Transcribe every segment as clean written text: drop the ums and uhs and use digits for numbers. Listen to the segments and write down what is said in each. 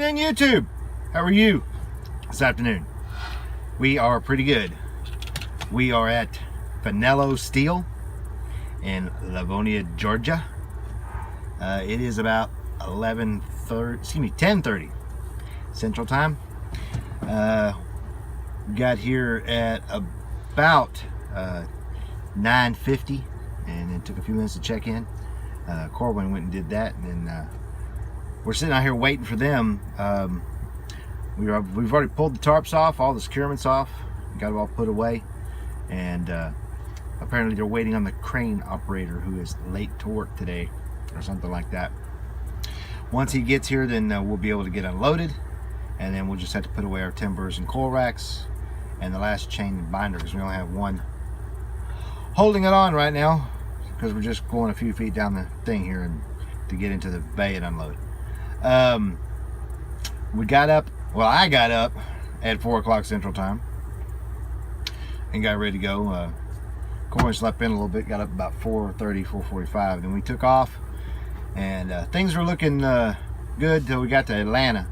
evening, YouTube. How are you this afternoon? We are pretty good. We are at Finello Steel in Livonia, Georgia. It is about 10:30 Central Time. Got here at about 9:50, and it took a few minutes to check in. Corwin went and did that, and then we're sitting out here waiting for them. We've already pulled the tarps off, all the securements off, got it all put away, and apparently they're waiting on the crane operator who is late to work today or something like that. Once he gets here, then we'll be able to get unloaded, and then we'll just have to put away our timbers and coil racks and the last chain and binder, because we only have one holding it on right now, because we're just going a few feet down the thing here and to get into the bay and unload. I got up at 4 o'clock Central Time and got ready to go. Corwin slept in a little bit, got up about 4:30, 4:45. Then we took off, and things were looking good till we got to Atlanta,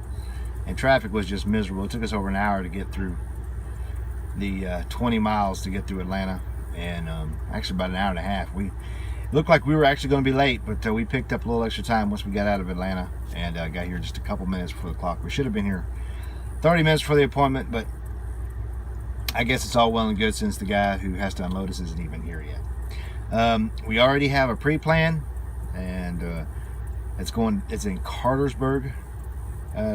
and traffic was just miserable. It took us over an hour to get through the 20 miles to get through Atlanta, and actually about an hour and a half. We looked like we were actually going to be late, but we picked up a little extra time once we got out of Atlanta, and got here just a couple minutes before the clock. We should have been here 30 minutes for the appointment, but I guess it's all well and good since the guy who has to unload us isn't even here yet. We already have a pre-plan, and it's in Cartersburg,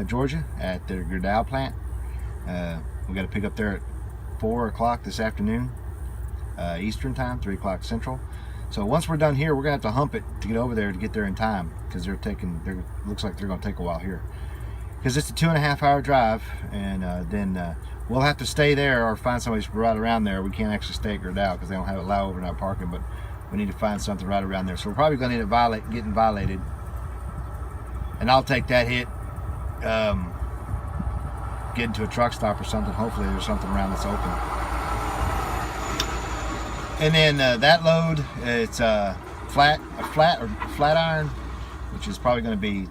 Georgia, at their Gerdau plant. We got to pick up there at 4 o'clock this afternoon, Eastern time, 3 o'clock Central. So once we're done here, we're gonna have to hump it to get over there to get there in time, because looks like they're gonna take a while here, because it's a 2.5 hour drive, and then we'll have to stay there or find somebody right around there. We can't actually stay at Gerdau because they don't have allow overnight parking, but we need to find something right around there. So we're probably gonna need to getting violated, and I'll take that hit, get into a truck stop or something. Hopefully there's something around that's open. And then that load, it's flat iron, which is probably going to be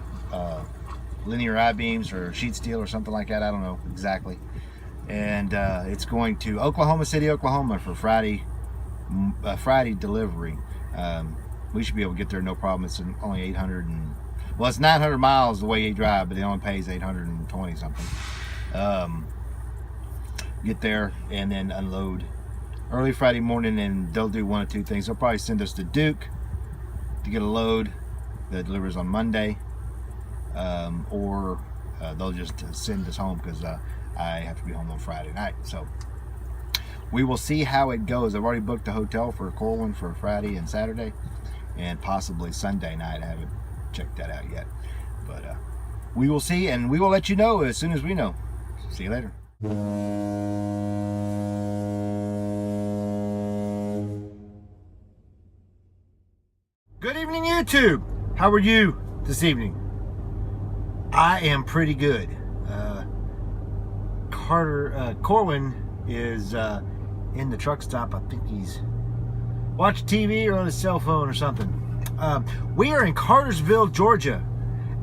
linear I-beams or sheet steel or something like that. I don't know exactly. And it's going to Oklahoma City, Oklahoma for Friday delivery. We should be able to get there no problem. It's only 800 it's 900 miles the way you drive, but it only pays 820 something. Get there and then unload early Friday morning, and they'll do one of two things. They'll probably send us to Duke to get a load that delivers on Monday, or they'll just send us home, because I have to be home on Friday night. So we will see how it goes. I've already booked a hotel for Corwin for Friday and Saturday, and possibly Sunday night. I haven't checked that out yet, but we will see, and we will let you know as soon as we know. See you later. Good evening, YouTube. How are you this evening? I am pretty good. Corwin is in the truck stop. I think he's watching TV or on his cell phone or something. We are in Cartersville, Georgia,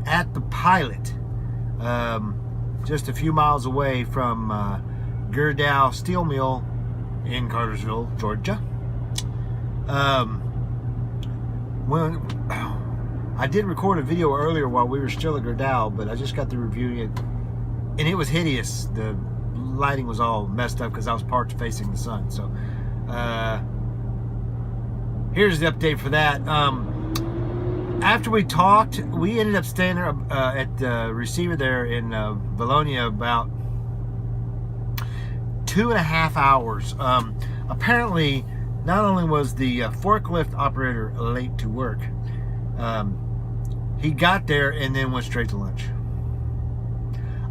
at the Pilot, just a few miles away from Gerdau Steel Mill in Cartersville, Georgia. When I did record a video earlier while we were still at Gerdau, but I just got to reviewing it, and it was hideous. The lighting was all messed up because I was parked facing the sun. So here's the update for that. After we talked, we ended up staying there at the receiver there in Valonia about 2.5 hours. Apparently, not only was the forklift operator late to work, he got there and then went straight to lunch,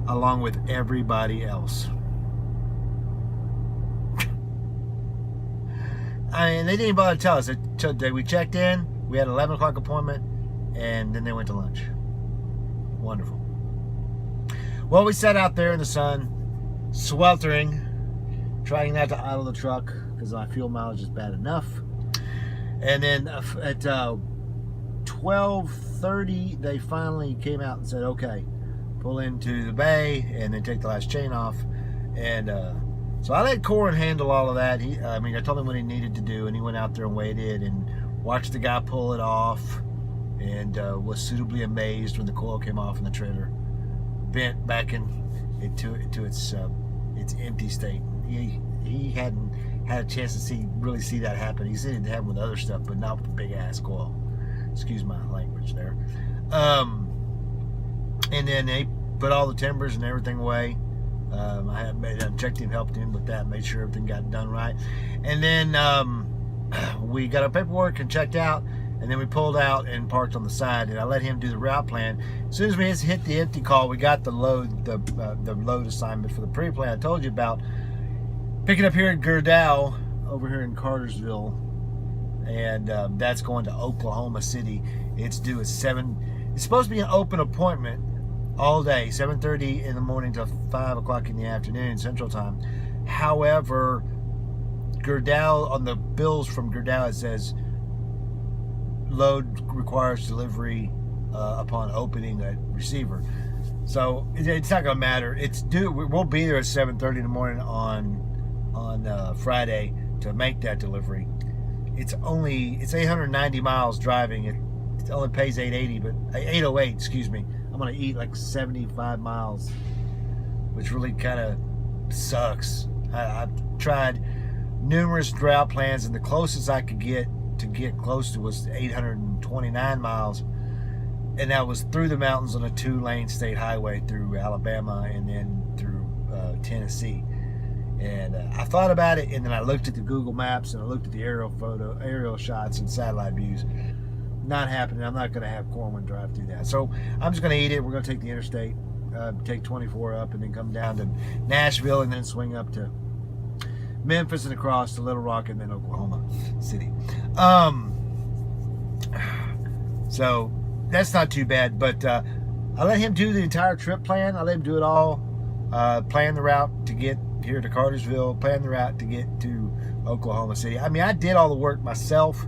along with everybody else. I mean, they didn't bother to tell us. We checked in, we had an 11 o'clock appointment, and then they went to lunch. Wonderful. Well, we sat out there in the sun, sweltering, trying not to idle the truck because my fuel mileage is bad enough. And then at 12:30, they finally came out and said, okay, pull into the bay, and then take the last chain off. And so I let Corin handle all of that. I told him what he needed to do, and he went out there and waited and watched the guy pull it off, and was suitably amazed when the coil came off in the trailer, bent back into its empty state. He hadn't had a chance to really see that happen. He said it happened with other stuff, but not with the big ass coil. Excuse my language there. And then they put all the timbers and everything away. I checked him, helped him with that, made sure everything got done right. And then we got our paperwork and checked out, and then we pulled out and parked on the side, and I let him do the route plan. As soon as we hit the empty call, we got the load assignment for the pre-plan I told you about. Picking up here in Gerdau, over here in Cartersville, and that's going to Oklahoma City. It's due at 7. It's supposed to be an open appointment all day, 7:30 in the morning to 5 o'clock in the afternoon Central Time. However, Gerdau, on the bills from Gerdau, it says load requires delivery upon opening a receiver. So it's not going to matter. It's due. We'll be there at 7:30 in the morning on Friday to make that delivery. It's 890 miles driving. It only pays 880, but 808. Excuse me. I'm gonna eat like 75 miles, which really kind of sucks. I've tried numerous route plans, and the closest I could get close to was 829 miles, and that was through the mountains on a 2-lane state highway through Alabama and then through Tennessee. And I thought about it, and then I looked at the Google Maps and I looked at the aerial shots and satellite views. Not happening. I'm not going to have Corwin drive through that. So I'm just going to eat it. We're going to take the interstate, take 24 up, and then come down to Nashville, and then swing up to Memphis and across to Little Rock, and then Oklahoma City. So that's not too bad. But I let him do the entire trip plan. I let him do it all. Plan the route to get here to Cartersville. Plan the route to get to Oklahoma City. I did all the work myself,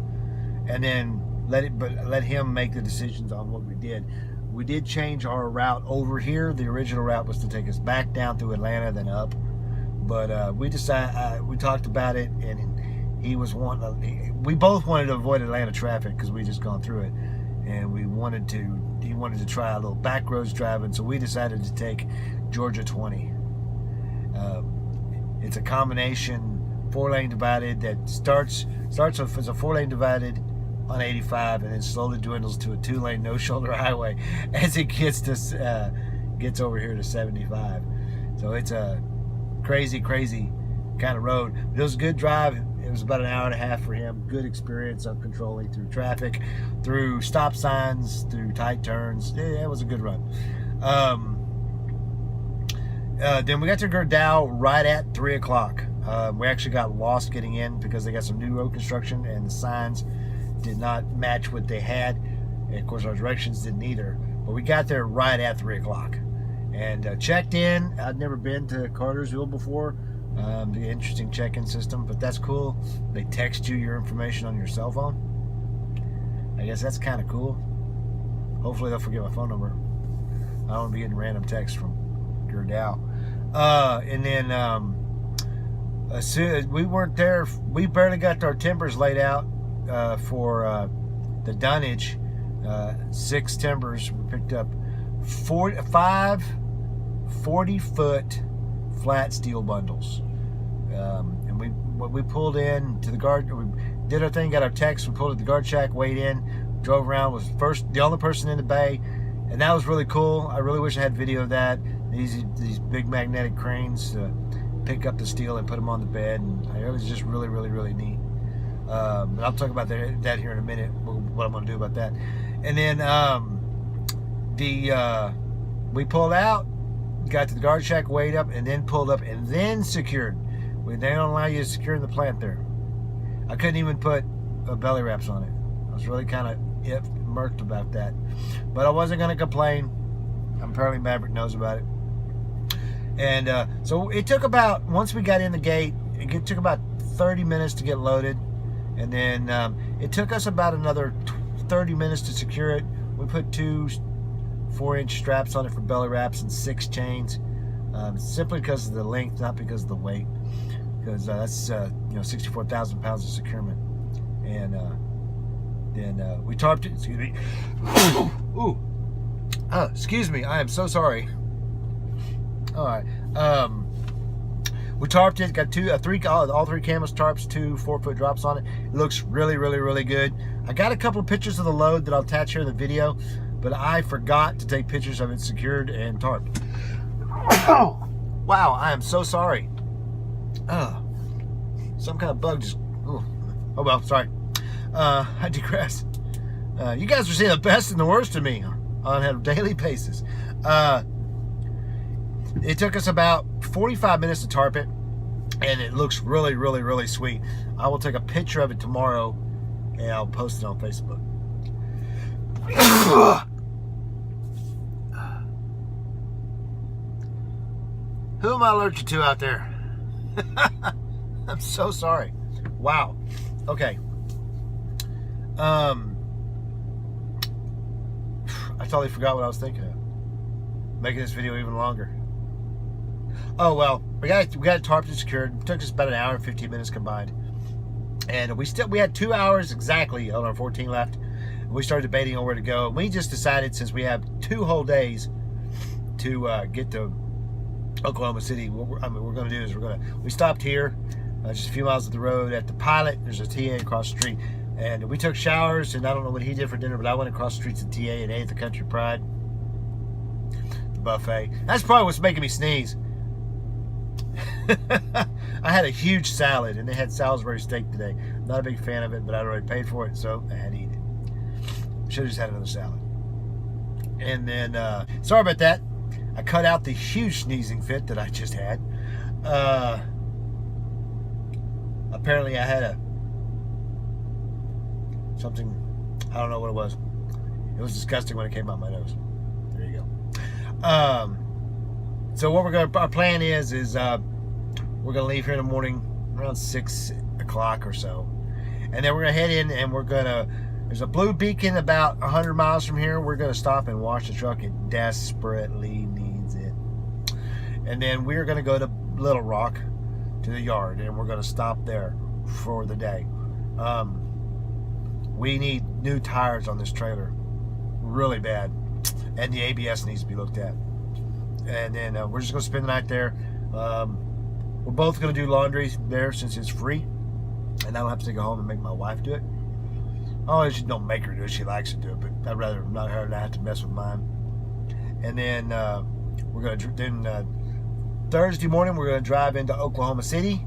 and then let him make the decisions on what we did. We did change our route over here. The original route was to take us back down through Atlanta, then up. But we decided, we talked about it, and he both wanted to avoid Atlanta traffic because we just gone through it, and he wanted to try a little back roads driving. So we decided to take Georgia 20. It's a combination 4-lane divided that starts as a 4-lane divided on 85, and then slowly dwindles to a 2-lane no-shoulder highway as it gets over here to 75. So it's a crazy kind of road. But it was a good drive. It was about an hour and a half for him. Good experience of controlling through traffic, through stop signs, through tight turns. It was a good run. Then we got to Gerdau right at 3 o'clock. We actually got lost getting in because they got some new road construction, and the signs did not match what they had, and of course our directions didn't either. But we got there right at 3 o'clock and checked in. I'd never been to Cartersville before. The interesting check-in system, but that's cool. They text you your information on your cell phone. I guess that's kind of cool. Hopefully they'll forget my phone number. I don't want to be getting random texts from Gerdau. And then as soon as we weren't there, we barely got our timbers laid out for the dunnage. 6 timbers. We picked up 5 40-foot flat steel bundles, and we pulled in to the guard. We did our thing, got our text. We pulled at the guard shack, weighed in, drove around. Was the only person in the bay, and that was really cool. I really wish I had video of that. These big magnetic cranes pick up the steel and put them on the bed, and it was just really neat. But I'll talk about that here in a minute, what I'm going to do about that. And then we pulled out, got to the guard shack, weighed up, and then pulled up, and then secured. They don't allow you to secure in the plant there. I couldn't even put belly wraps on it. I was really kind of murked about that. But I wasn't going to complain. Apparently Maverick knows about it. And so it took about, once we got in the gate, it took about 30 minutes to get loaded. And then it took us about another 30 minutes to secure it. We put 2 4-inch straps on it for belly wraps and 6 chains, simply because of the length, not because of the weight, because that's 64,000 pounds of securement. And then we tarped it. Excuse me. Ooh. Excuse me. I am so sorry. All right. We tarped it. Got all three canvas tarps, 2 4-foot drops on it. It looks really, really, really good. I got a couple of pictures of the load that I'll attach here in the video, but I forgot to take pictures of it secured and tarped. Wow, I am so sorry. Some kind of bug just. Oh well, sorry. I digress. You guys are seeing the best and the worst of me on a daily basis. It took us about 45 minutes to tarp it, and it looks really, really, really sweet. I will take a picture of it tomorrow, and I'll post it on Facebook. Who am I allergic to out there? I'm so sorry. Wow. Okay. I totally forgot what I was thinking of. Making this video even longer. Oh well, we got it tarped and secured. It took us about an hour and 15 minutes combined, and we had 2 hours exactly on our 14 left. We started debating on where to go. We just decided, since we have 2 whole days to get to Oklahoma City, what we're going to do is we stopped here, just a few miles up the road at the Pilot. There's a TA across the street, and we took showers. And I don't know what he did for dinner, but I went across the street to the TA and ate at the Country Pride, the buffet. That's probably what's making me sneeze. I had a huge salad, and they had Salisbury steak today. I'm not a big fan of it, but I'd already paid for it, so I had to eat it. Should have just had another salad. And then, sorry about that. I cut out the huge sneezing fit that I just had. Apparently I had something, I don't know what it was. It was disgusting when it came out my nose. There you go. So what our plan is we're gonna leave here in the morning around 6 o'clock or so, and then we're gonna head in, and there's a blue beacon about 100 miles from here. We're gonna stop and wash the truck. It desperately needs it. And then we're gonna go to Little Rock, to the yard, and we're gonna stop there for the day. We need new tires on this trailer really bad, and the ABS needs to be looked at. And then we're just gonna spend the night there. We're both gonna do laundry there since it's free, and I don't have to take it home and make my wife do it. Oh, I just don't make her do it. She likes to do it, but I'd rather not her not have to mess with mine. And then we're gonna Thursday morning we're gonna drive into Oklahoma City.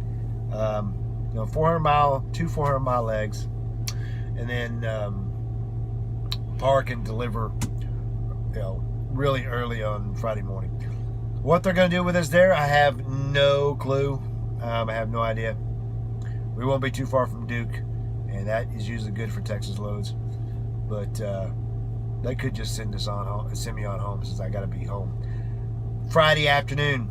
400 mile legs, and then park and deliver. Really early on Friday morning. What they're going to do with us there, I have no clue. I have no idea. We won't be too far from Duke, and that is usually good for Texas loads. But they could just send me on home, since I got to be home Friday afternoon.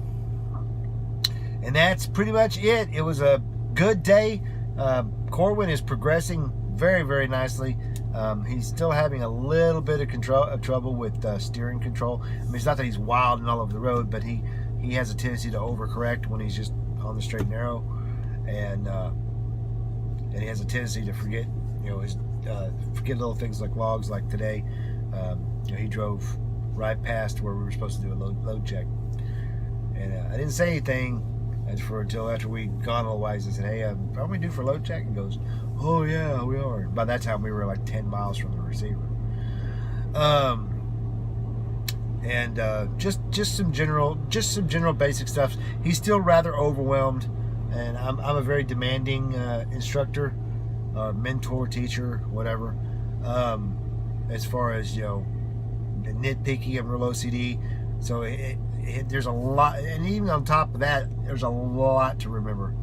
And that's pretty much it. It was a good day. Corwin is progressing very, very nicely. He's still having a little bit of trouble with steering control. I mean, it's not that he's wild and all over the road, but he has a tendency to overcorrect when he's just on the straight and narrow, and he has a tendency to forget, forget little things like logs. Like today, he drove right past where we were supposed to do a load check, and I didn't say anything until after we'd gone a little ways. I said, "Hey, aren't we due for load check?" And he goes, "Oh yeah, we are." By that time, we were like 10 miles from the receiver. Just some general basic stuff. He's still rather overwhelmed, and I'm a very demanding instructor, mentor, teacher, whatever. As far as nitpicky, I'm real OCD, so there's a lot, and even on top of that, there's a lot to remember.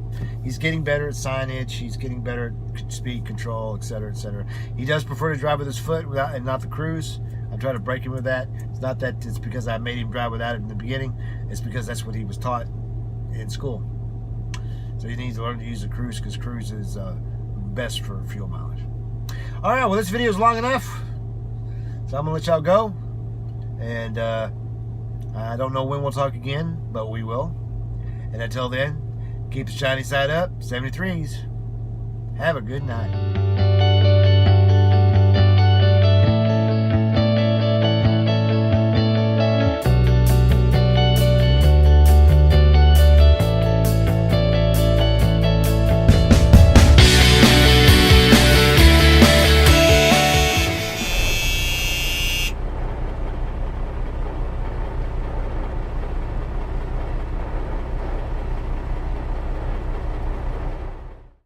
He's getting better at signage. He's getting better at speed control, etc., etc. He does prefer to drive with his foot and not the cruise. I'm trying to break him with that. It's not that it's because I made him drive without it in the beginning. It's because that's what he was taught in school. So he needs to learn to use the cruise, because cruise is best for fuel mileage. All right, well, this video is long enough, so I'm gonna let y'all go. And I don't know when we'll talk again, but we will. And until then, keep the shiny side up, 73s. Have a good night.